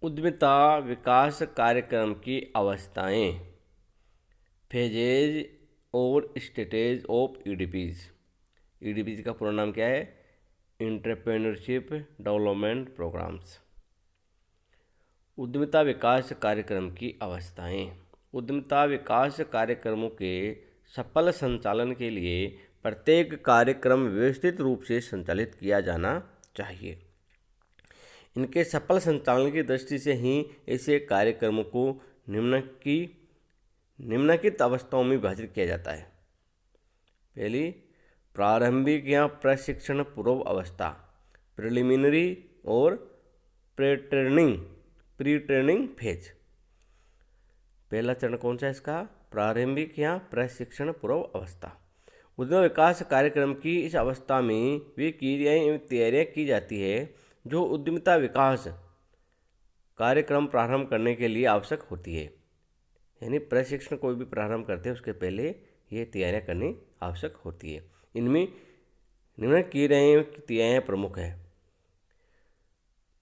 उद्यमिता विकास कार्यक्रम की अवस्थाएं, फेजेज और स्टेटेज ऑफ ईडीपीज। ईडीपीज का पूरा नाम क्या है? Entrepreneurship development programmes. उद्यमिता विकास कार्यक्रम की अवस्थाएं। उद्यमिता विकास कार्यक्रमों के सफल संचालन के लिए प्रत्येक कार्यक्रम व्यवस्थित रूप से संचालित किया जाना चाहिए। इनके सफल संचालन की दृष्टि से ही ऐसे कार्यक्रमों को निम्नलिखित अवस्थाओं में विभाजित किया जाता है। पहली, प्रारंभिक या प्रशिक्षण पूर्व अवस्था, प्रिलिमिनरी और प्री ट्रेनिंग फेज। पहला चरण कौन सा है इसका? प्रारंभिक या प्रशिक्षण पूर्व अवस्था। उद्यम विकास कार्यक्रम की इस अवस्था में वे क्रियाएं एवं तैयारियां की जाती है जो उद्यमिता विकास कार्यक्रम प्रारंभ करने के लिए आवश्यक होती है। यानी प्रशिक्षण कोई भी प्रारंभ करते हैं उसके पहले ये तैयारियां करनी आवश्यक होती है। इनमें निम्नलिखित क्रियाएं प्रमुख है।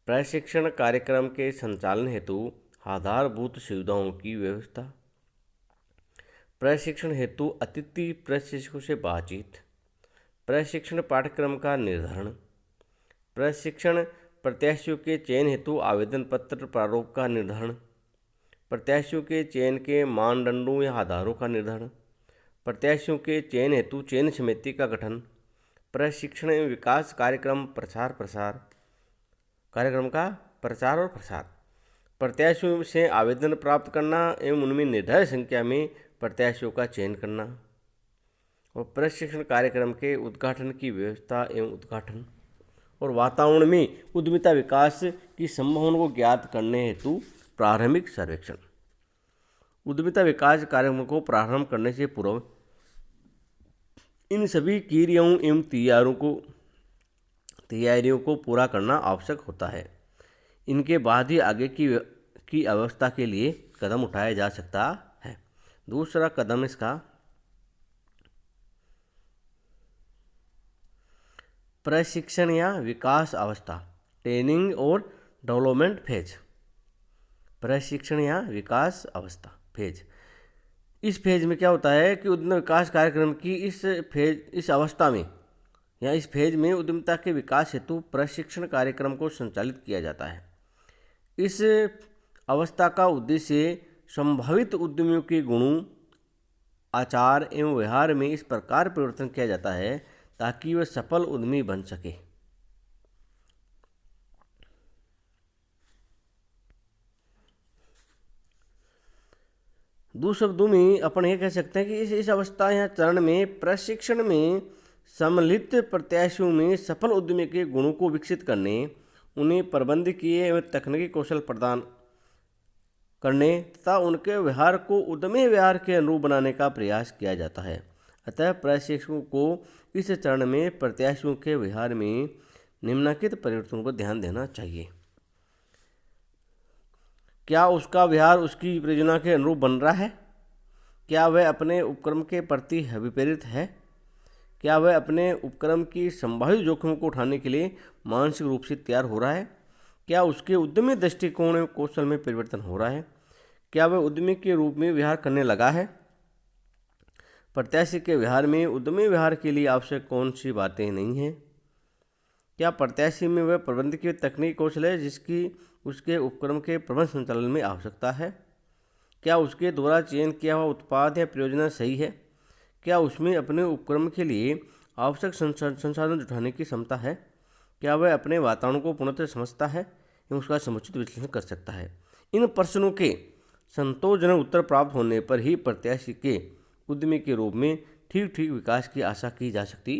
प्रशिक्षण कार्यक्रम के संचालन हेतु आधारभूत सुविधाओं की व्यवस्था, प्रशिक्षण हेतु अतिथि प्रशिक्षकों से बातचीत, प्रशिक्षण पाठ्यक्रम का निर्धारण, प्रशिक्षण प्रत्याशियों के चयन हेतु आवेदन पत्र प्रारूप का निर्धारण, प्रत्याशियों के चयन के मानदंडों या आधारों का निर्धारण, प्रत्याशियों के चयन हेतु चयन समिति का गठन, प्रशिक्षण एवं विकास कार्यक्रम प्रचार और प्रसार, प्रत्याशियों से आवेदन प्राप्त करना एवं उनमें निर्धारित संख्या में प्रत्याशियों का चयन करना, और प्रशिक्षण कार्यक्रम के उद्घाटन की व्यवस्था एवं उद्घाटन, और वातावरण में उद्यमिता विकास की संभावना को ज्ञात करने हेतु प्रारंभिक सर्वेक्षण। उद्यमिता विकास कार्यक्रम को प्रारंभ करने से पूर्व इन सभी क्रियाओं एवं तैयारियों को पूरा करना आवश्यक होता है। इनके बाद ही आगे की अवस्था के लिए कदम उठाया जा सकता है। दूसरा कदम इसका प्रशिक्षण या विकास अवस्था, ट्रेनिंग और डेवलपमेंट फेज। प्रशिक्षण या विकास अवस्था फेज। इस फेज में क्या होता है कि उद्यम विकास कार्यक्रम की इस अवस्था में या इस फेज में उद्यमिता के विकास हेतु प्रशिक्षण कार्यक्रम को संचालित किया जाता है। इस अवस्था का उद्देश्य संभावित उद्यमियों के गुणों, आचार एवं व्यवहार में इस प्रकार परिवर्तन किया जाता है ताकि वह सफल उद्यमी बन सके। दूसरे शब्दों में अपन ये कह सकते हैं कि इस अवस्था या चरण में प्रशिक्षण में सम्मिलित प्रत्याशियों में सफल उद्यमी के गुणों को विकसित करने, उन्हें प्रबंधकीय एवं तकनीकी कौशल प्रदान करने तथा उनके व्यवहार को उद्यमी व्यवहार के अनुरूप बनाने का प्रयास किया जाता है। अतः प्रशिक्षकों को इस चरण में प्रत्याशियों के व्यवहार में निम्नलिखित परिवर्तनों पर ध्यान देना चाहिए। क्या उसका व्यवहार उसकी परियोजना के अनुरूप बन रहा है? क्या वह अपने उपक्रम के प्रति अभिप्रेरित है? क्या वह अपने उपक्रम की संभावित जोखिमों को उठाने के लिए मानसिक रूप से तैयार हो रहा है? क्या उसके उद्यमी दृष्टिकोण एवं कौशल में परिवर्तन हो रहा है? क्या वह उद्यमी के रूप में व्यवहार करने लगा है? प्रत्याशी के व्यवहार में उद्यमी व्यवहार के लिए आवश्यक कौन सी बातें नहीं हैं? क्या प्रत्याशी में वह प्रबंधकीय तकनीकी कौशल है जिसकी उसके उपक्रम के प्रबंध संचालन में आवश्यकता है? क्या उसके द्वारा चयन किया हुआ उत्पाद या परियोजना सही है? क्या उसमें अपने उपक्रम के लिए आवश्यक संसाधन जुटाने की क्षमता है? क्या वह अपने वातावरण को पूर्णतः समझता है एवं उसका समुचित विश्लेषण कर सकता है? इन प्रश्नों के संतोषजनक उत्तर प्राप्त होने पर ही प्रत्याशी के उद्यमी के रूप में ठीक विकास की आशा की जा सकती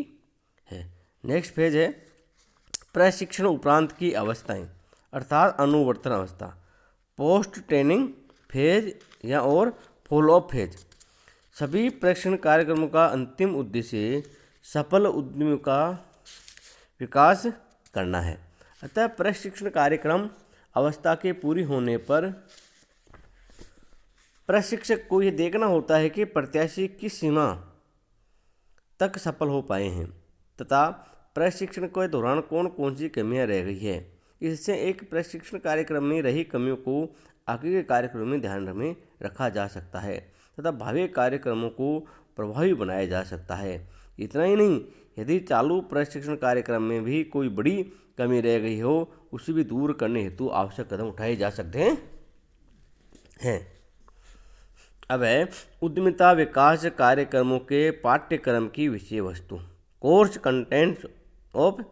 है। नेक्स्ट फेज है प्रशिक्षण उपरांत की अवस्थाएं, अर्थात अनुवर्तन अवस्था, पोस्ट ट्रेनिंग फेज या और फॉलोअप फेज। सभी प्रशिक्षण कार्यक्रमों का अंतिम उद्देश्य सफल उद्यमियों का विकास करना है। अतः प्रशिक्षण कार्यक्रम अवस्था के पूरी होने पर प्रशिक्षक को यह देखना होता है कि प्रत्याशी किस सीमा तक सफल हो पाए हैं तथा प्रशिक्षण के दौरान कौन कौन सी कमियां रह गई है इससे एक प्रशिक्षण कार्यक्रम में रही कमियों को आगे के कार्यक्रमों में ध्यान में रखा जा सकता है तथा भावी कार्यक्रमों को प्रभावी बनाया जा सकता है। इतना ही नहीं, यदि चालू प्रशिक्षण कार्यक्रम में भी कोई बड़ी कमी रह गई हो, उसे भी दूर करने हेतु आवश्यक कदम उठाए जा सकते हैं। अब है उद्यमिता विकास कार्यक्रमों के पाठ्यक्रम की विषय वस्तु, कोर्स कंटेंट्स ऑफ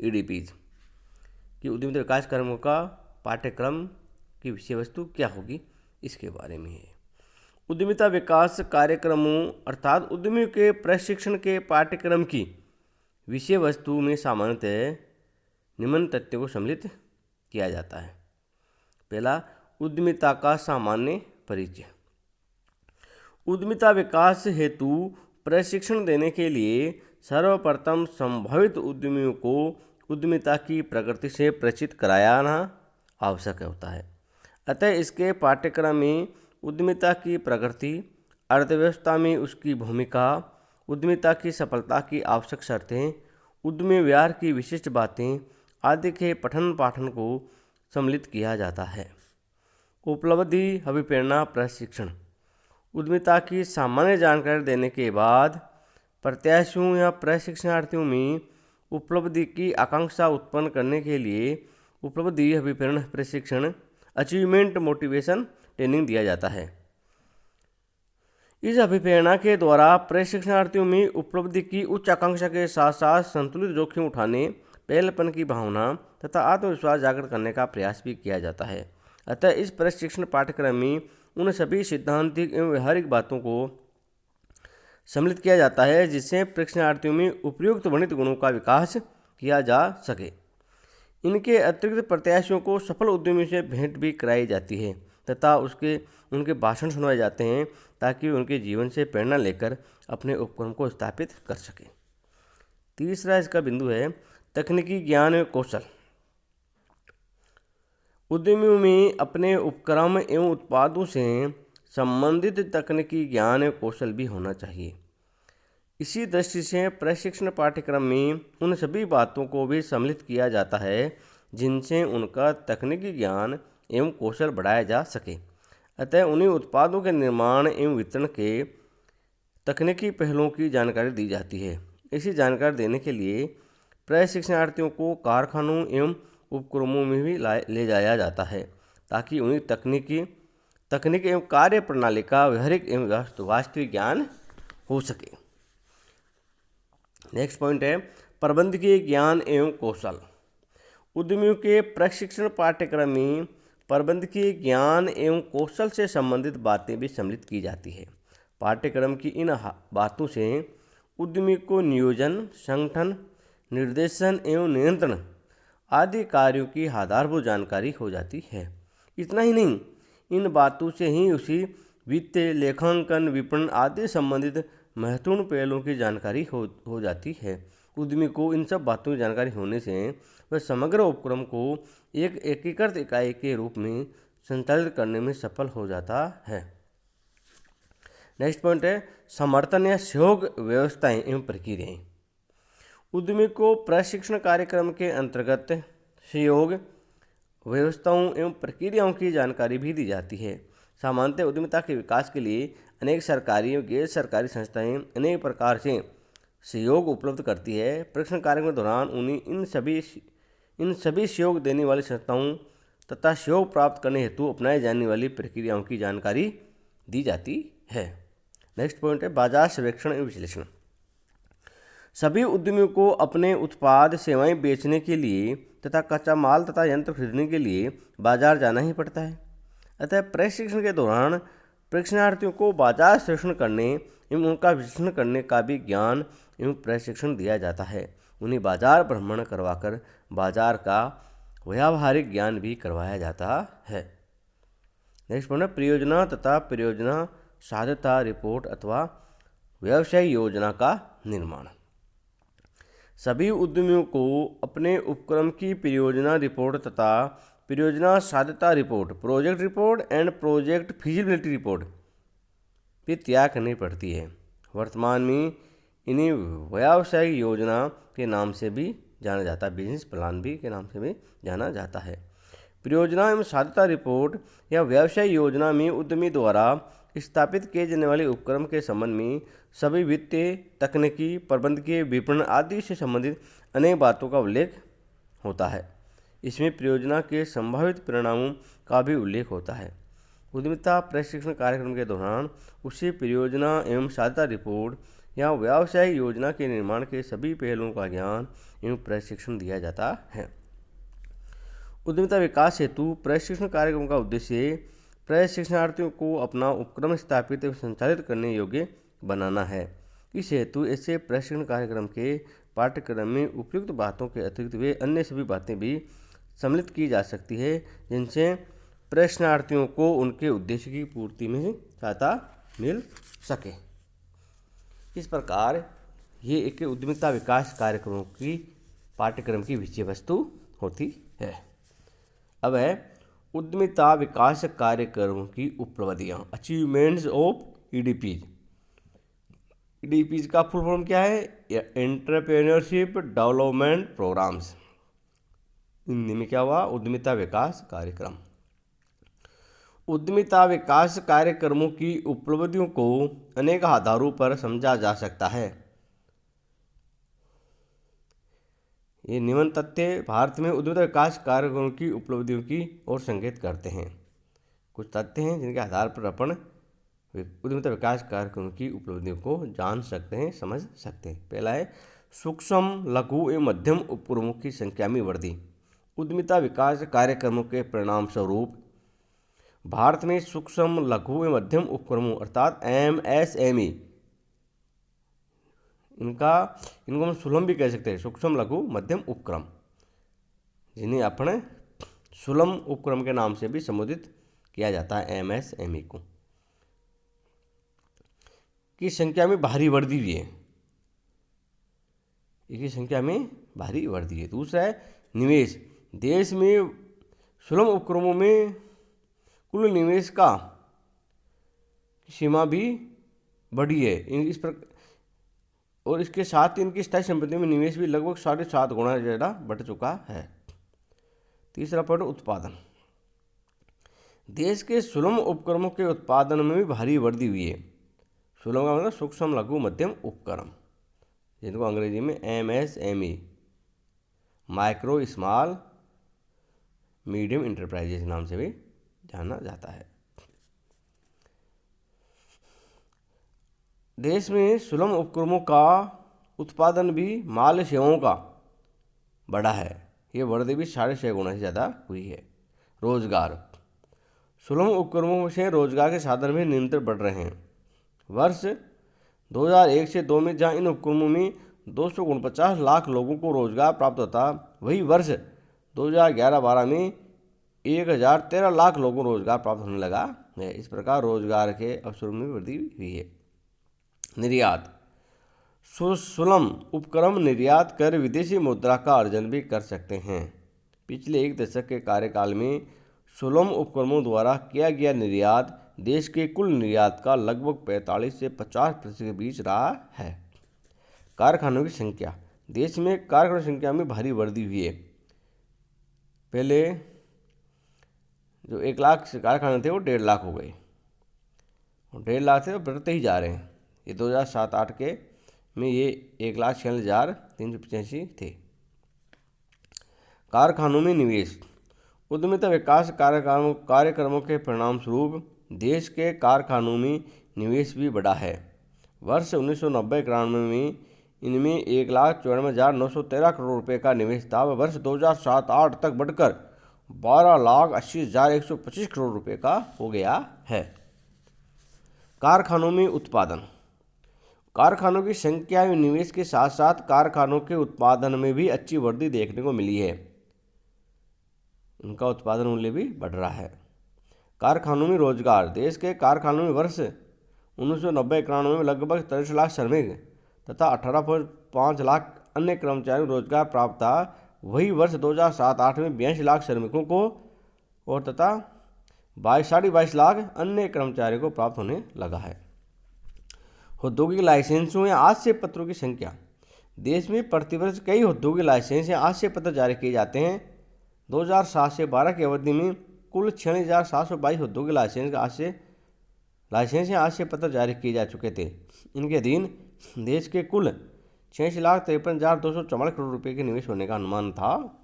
ईडीपीज, कि उद्यमिता विकास कार्यक्रमों का पाठ्यक्रम की विषय वस्तु क्या होगी, इसके बारे में है। उद्यमिता विकास कार्यक्रमों अर्थात उद्यमियों के प्रशिक्षण के पाठ्यक्रम की विषय वस्तु में सामान्यतः निम्न तथ्यों को सम्मिलित किया जाता है। पहला, उद्यमिता का सामान्य परिचय। उद्यमिता विकास हेतु प्रशिक्षण देने के लिए सर्वप्रथम संभावित उद्यमियों को उद्यमिता की प्रकृति से परिचित कराना आवश्यक होता है। अतः इसके पाठ्यक्रम में उद्यमिता की प्रकृति, अर्थव्यवस्था में उसकी भूमिका, उद्यमिता की सफलता की आवश्यक शर्तें, उद्यमी व्यवहार की विशिष्ट बातें आदि के पठन पाठन को सम्मिलित किया जाता है। उपलब्धि अभिप्रेरणा प्रशिक्षण। उद्यमिता की सामान्य जानकारी देने के बाद प्रत्याशियों या प्रशिक्षणार्थियों में उपलब्धि की आकांक्षा उत्पन्न करने के लिए उपलब्धि अभिप्रेरण प्रशिक्षण, अचीवमेंट मोटिवेशन ट्रेनिंग दिया जाता है। इस अभिप्रेरणा के द्वारा प्रशिक्षणार्थियों में उपलब्धि की उच्च आकांक्षा के साथ साथ संतुलित जोखिम उठाने, पहलपन की भावना तथा आत्मविश्वास जागृत करने का प्रयास भी किया जाता है। अतः इस प्रशिक्षण पाठ्यक्रम में उन सभी सिद्धांतिक एवं व्यवहारिक बातों को सम्मिलित किया जाता है जिससे प्रशिक्षणार्थियों में उपयुक्त वर्णित गुणों का विकास किया जा सके। इनके अतिरिक्त प्रत्याशियों को सफल उद्यमियों से भेंट भी कराई जाती है तथा उनके भाषण सुनवाए जाते हैं ताकि उनके जीवन से प्रेरणा लेकर अपने उपक्रम को स्थापित कर सकें। तीसरा इसका बिंदु है तकनीकी ज्ञान एवं कौशल। उद्यमियों में अपने उपक्रम एवं उत्पादों से संबंधित तकनीकी ज्ञान एवं कौशल भी होना चाहिए। इसी दृष्टि से प्रशिक्षण पाठ्यक्रम में उन सभी बातों को भी सम्मिलित किया जाता है जिनसे उनका तकनीकी ज्ञान एवं कौशल बढ़ाया जा सके। अतः उन्हें उत्पादों के निर्माण एवं वितरण के तकनीकी पहलुओं की जानकारी दी जाती है। इसी जानकारी देने के लिए प्रशिक्षणार्थियों को कारखानों एवं उपक्रमों में भी ले जाया जाता है ताकि उन्हें तकनीक एवं कार्य प्रणाली का व्यवहारिक एवं वास्तविक ज्ञान हो सके। नेक्स्ट पॉइंट है प्रबंधकीय ज्ञान एवं कौशल। उद्यमियों के प्रशिक्षण पाठ्यक्रम में प्रबंधकीय ज्ञान एवं कौशल से संबंधित बातें भी सम्मिलित की जाती है। पाठ्यक्रम की इन बातों से उद्यमी को नियोजन, संगठन, निर्देशन एवं नियंत्रण आदि कार्यों की आधारभूत जानकारी हो जाती है। इतना ही नहीं, इन बातों से ही उसी वित्तीय, लेखांकन, विपणन आदि संबंधित महत्वपूर्ण पहलुओं की जानकारी हो जाती है। उद्यमी को इन सब बातों की जानकारी होने से वह समग्र उपक्रम को एक एकीकृत इकाई के रूप में संचालित करने में सफल हो जाता है। नेक्स्ट पॉइंट है समर्थन या सहयोग व्यवस्थाएं एवं प्रक्रियाएं। उद्यमी को प्रशिक्षण कार्यक्रम के अंतर्गत सहयोग व्यवस्थाओं एवं प्रक्रियाओं की जानकारी भी दी जाती है। सामान्यतः उद्यमिता के विकास के लिए अनेक सरकारी और गैर सरकारी संस्थाएं अनेक प्रकार से सहयोग उपलब्ध करती है। प्रशिक्षण कार्यक्रम के दौरान उन्हें इन सभी सहयोग देने वाली संस्थाओं तथा सहयोग प्राप्त करने हेतु अपनाई जाने वाली प्रक्रियाओं की जानकारी दी जाती है। नेक्स्ट पॉइंट है बाजार सर्वेक्षण एवं विश्लेषण। सभी उद्यमियों को अपने उत्पाद सेवाएं बेचने के लिए तथा कच्चा माल तथा यंत्र खरीदने के लिए बाजार जाना ही पड़ता है। अतः प्रशिक्षण के दौरान प्रशिक्षणार्थियों को बाजार सर्वेक्षण करने एवं उनका विश्लेषण करने का भी ज्ञान एवं प्रशिक्षण दिया जाता है। उन्हें बाजार भ्रमण करवाकर बाजार का व्यावहारिक ज्ञान भी करवाया जाता है। नेक्स्ट पॉइंट है परियोजना तथा परियोजना साध्यता रिपोर्ट अथवा व्यवसाय योजना का निर्माण। सभी उद्यमियों को अपने उपक्रम की परियोजना रिपोर्ट तथा परियोजना साध्यता report, project report and project feasibility report भी तैयार करनी पड़ती है। वर्तमान में इन्हें व्यावसायिक योजना के नाम से भी जाना जाता है, बिजनेस प्लान भी के नाम से भी जाना जाता है। परियोजना एवं साध्यता रिपोर्ट या व्यवसाय योजना में उद्यमी द्वारा स्थापित किए जाने वाले उपक्रम के संबंध में सभी वित्तीय, तकनीकी, प्रबंधकीय, विपणन आदि से संबंधित अनेक बातों का उल्लेख होता है। इसमें परियोजना के संभावित परिणामों का भी उल्लेख होता है। उद्यमिता प्रशिक्षण कार्यक्रम के दौरान उसे परियोजना एवं साध्यता रिपोर्ट या व्यवसाय योजना के निर्माण के सभी पहलुओं का ज्ञान एवं प्रशिक्षण दिया जाता है। उद्यमिता विकास हेतु प्रशिक्षण कार्यक्रम का उद्देश्य प्रशिक्षणार्थियों को अपना उपक्रम स्थापित एवं संचालित करने योग्य बनाना है। इस हेतु ऐसे प्रशिक्षण कार्यक्रम के पाठ्यक्रम में उपयुक्त बातों के अतिरिक्त वे अन्य सभी बातें भी सम्मिलित की जा सकती है, जिनसे प्रशिक्षणार्थियों को उनके उद्देश्य की पूर्ति में सहायता मिल सके। इस प्रकार ये एक उद्यमिता विकास कार्यक्रमों की पाठ्यक्रम की विषय वस्तु होती है। अब है उद्यमिता विकास कार्यक्रमों की उपलब्धियाँ, अचीवमेंट्स ऑफ ईडीपीज। ईडीपीज का फुल फॉर्म क्या है? Entrepreneurship development programmes. हिंदी में क्या हुआ? उद्यमिता विकास कार्यक्रम। उद्यमिता विकास कार्यक्रमों की उपलब्धियों को अनेक आधारों पर समझा जा सकता है। ये निम्न तथ्य भारत में उद्यमिता विकास कार्यक्रमों की उपलब्धियों की ओर संकेत करते हैं। कुछ तथ्य हैं जिनके आधार पर अपन उद्यमिता विकास कार्यक्रमों की उपलब्धियों को जान सकते हैं, समझ सकते हैं। पहला है सूक्ष्म, लघु एवं मध्यम उपक्रमों की संख्या में वृद्धि। उद्यमिता विकास कार्यक्रमों के परिणाम स्वरूप भारत में सूक्ष्म, लघु एवं मध्यम उपक्रमों अर्थात MSME, इनको हम सुलभ भी कह सकते हैं, सूक्ष्म, लघु, मध्यम उपक्रम, जिन्हें अपने सुलभ उपक्रम के नाम से भी संबोधित किया जाता है, MSME को, की संख्या में भारी वृद्धि हुई है। इसकी संख्या में भारी वृद्धि है। दूसरा है निवेश। देश में सुलभ उपक्रमों में कुल निवेश का सीमा भी बढ़ी है। इस पर और इसके साथ ही इनकी स्थायी संपत्ति में निवेश भी लगभग 7.5 गुना ज़्यादा बढ़ चुका है। तीसरा पॉइंट उत्पादन। देश के सुलभ उपक्रमों के उत्पादन में भी भारी वृद्धि हुई है। सुलभ का मतलब सूक्ष्म, लघु, मध्यम उपक्रम, जिनको अंग्रेजी में MSME, micro small medium enterprises नाम से भी जाना जाता है। देश में सुलभ उपक्रमों का उत्पादन भी माल सेवाओं का बढ़ा है। ये वृद्धि भी 6.5 गुना से ज़्यादा हुई है। रोजगार। सुलभ उपक्रमों से रोजगार के साधन भी निरंतर बढ़ रहे हैं। वर्ष 2001 से 2 में जहां इन उपक्रमों में 249 लाख लोगों को रोजगार प्राप्त होता, वही वर्ष 2011-12 में 1013 लाख लोगों को रोजगार प्राप्त होने लगा है। इस प्रकार रोजगार के अवसरों में वृद्धि हुई है। निर्यात। सुलभ उपक्रम निर्यात कर विदेशी मुद्रा का अर्जन भी कर सकते हैं। पिछले 1 दशक के कार्यकाल में सुलभ उपक्रमों द्वारा किया गया निर्यात देश के कुल निर्यात का लगभग 45 से 50% के बीच रहा है। कारखानों की संख्या। देश में कारखानों की संख्या में भारी वृद्धि हुई है। पहले जो 1 लाख कारखाने थे वो 1.5 लाख हो गए, 1.5 लाख थे, बढ़ते ही जा रहे हैं। ये 2007-8 के में ये 1,46,385 थे। कारखानों में निवेश। उद्यमिता विकास कार्यक्रमों के परिणाम स्वरूप देश के कारखानों में निवेश भी बढ़ा है। वर्ष 1990-91 में इनमें 1,94,913 करोड़ रुपये का निवेश था। वर्ष 2007-8 तक बढ़कर 12,80,125 करोड़ रुपये का हो गया है। कारखानों में उत्पादन। कारखानों की संख्या एवं निवेश के साथ साथ कारखानों के उत्पादन में भी अच्छी वृद्धि देखने को मिली है। उनका उत्पादन मूल्य भी बढ़ रहा है। कारखानों में रोजगार। देश के कारखानों में वर्ष 1990-91 में लगभग 63 लाख श्रमिक तथा 18.5 लाख अन्य कर्मचारियों को रोजगार प्राप्त था। वही वर्ष 2007-8 में 82 लाख श्रमिकों को और तथा 22.5 लाख अन्य कर्मचारियों को प्राप्त होने लगा है। औद्योगिक लाइसेंसों या आश्चर्य पत्रों की संख्या। देश में प्रतिवर्ष कई औद्योगिक लाइसेंस या आश्रय पत्र जारी किए जाते हैं। 2007 से 12 की अवधि में कुल 6,722 औद्योगिक लाइसेंस या आश्रय पत्र जारी किए जा चुके थे। इनके अधीन देश के कुल 86,53,244 करोड़ रुपए के निवेश होने का अनुमान था।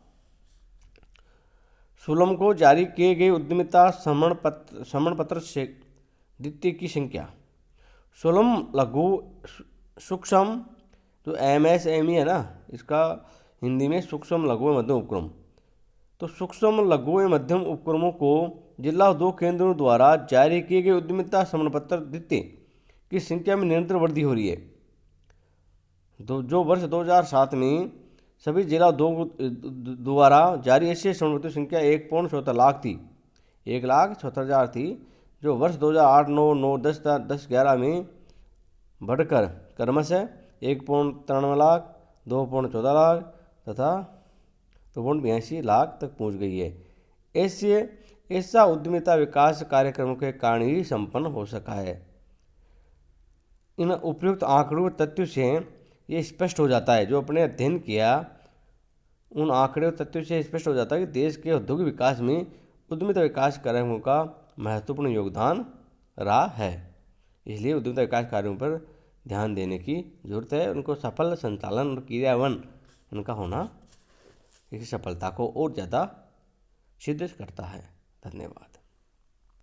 सुलम को जारी किए गए उद्यमिता समण पत्र से द्वितीय की संख्या। सुलम लघु सूक्ष्म जो MSME है ना, इसका हिंदी में सूक्ष्म लघु एवं मध्यम उपक्रम। तो सूक्ष्म लघु एवं मध्यम उपक्रमों को जिला उद्योग केंद्रों द्वारा जारी किए गए उद्यमिता समण पत्र द्वितीय की संख्या में निरंतर वृद्धि हो रही है। जो वर्ष 2007 में सभी जिला उद्योग द्वारा जारी ऐसे समण पत्रों की संख्या 1.74 लाख थी, 1,74,000 थी, जो वर्ष 2008, 9, 9, 10, 10, 11 में बढ़कर क्रमशः 1.93 लाख, 2.14 लाख तथा 2.82 लाख तक पहुंच गई है। ऐसा उद्यमिता विकास कार्यक्रमों के कारण ही संपन्न हो सका है। इन उपयुक्त आंकड़ों तथ्यों से ये स्पष्ट हो जाता है, जो अपने अध्ययन किया उन आंकड़े तथ्यों से स्पष्ट हो जाता है कि देश के औद्योगिक विकास में उद्यमिता विकास कार्यक्रमों का महत्वपूर्ण योगदान रहा है। इसलिए उद्यमिता विकास कार्यों पर ध्यान देने की जरूरत है। उनको सफल संचालन और क्रियान्वयन उनका होना इस सफलता को और ज़्यादा सिद्ध करता है। धन्यवाद।